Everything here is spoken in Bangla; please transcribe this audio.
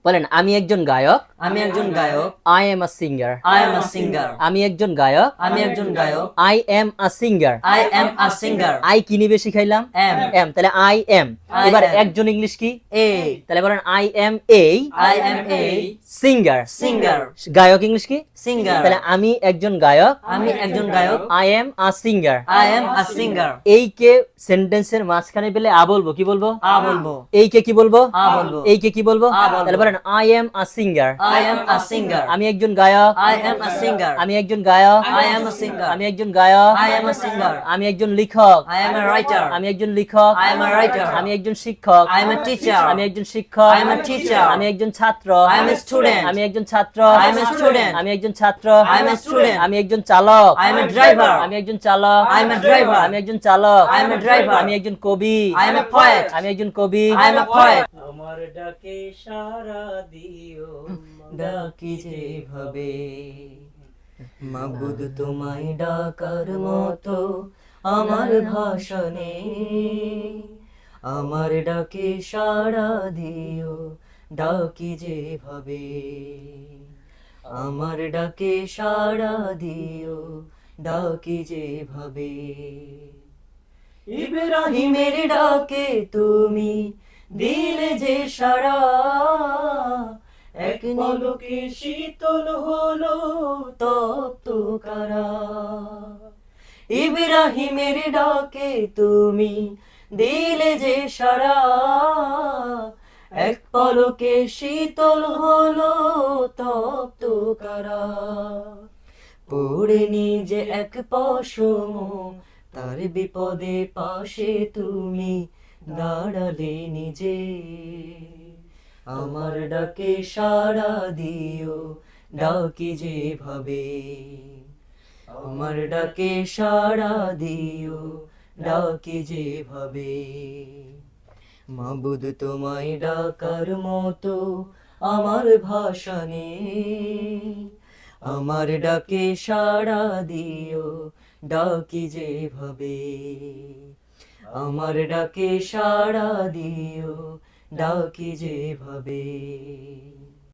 বলেন আমি একজন গায়ক। আমি একজন গায়ক। I am a singer. I am a singer. আমি একজন গায়ক। আমি একজন গায়ক। I am a singer. I am a singer. I কি নিয়ে বেশি খাইলাম? এম। এম, তাহলে আই এম। I এবার am। একজন ইংলিশ কি? এ। তাহলে বলেন I M A I M a singer. Singer. গায়ক ইংলিশ কি? সিঙ্গার। তাহলে আমি একজন গায়ক। আমি একজন গায়ক। I am a singer. I am a singer. এই কে সেন্টেন্সের মাঝখানে পেলে আ বলবো, কি বলবো? আ বলবো। এই কে কি বলবো? আ বলবো। এই কে কি বলবো? আ বলবো। তাহলে বলেন I am a singer. I am a singer. আমি একজন গায়ক। I am a singer. আমি একজন গায়ক। I am a singer. আমি একজন গায়ক। I am a singer. আমি একজন লেখক। I am a writer. আমি একজন লেখক। I am a writer. আমি একজন শিক্ষক। I am a teacher. আমি একজন শিক্ষক। I am a teacher. আমি একজন ছাত্র। I am a student. আমি একজন ছাত্র। I am a student. আমি একজন ছাত্র। I am a student. আমি একজন চালক। I am a driver. আমি একজন চালক। I am a driver. আমি একজন চালক। I am a driver. আমি একজন কবি। I am a poet. আমি একজন কবি। I am a poet. আমার ডাকে সাড়া দিও, ডাকি যেভাবে মাবুদ তোমায় ডাকার মতো আমার ভাষা নেই। আমার ডাকে সাড়া দিও, ডাকি যেভাবে। আমার ডাকে সাড়া দিও, ডাকি যেভাবে। ইব্রাহিমের ডাকে তুমি দিলে যে সাড়া, এক পলকে শীতল হলো তপ্ত কারা। ইব্রাহিমের ডাকে তুমি দিলে যে সাড়া, এক পলকে শীতল হলো তপ্ত কারা। পড়েনি যে এক পশম, তার বিপদে পাশে তুমি দাঁড়ালে নিজে। আমার ডাকে সাড়া দিও, ডাকি যেভাবে। আমার ডাকে সাড়া দিও, ডাকি যেভাবে। মাবুদ তোমায় ডাকার মতো আমার ভাষা নেই। আমার ডাকে সাড়া দিও, ডাকি যেভাবে। আমার ডাকে সাড়া দিও, ডাকি যেভাবে।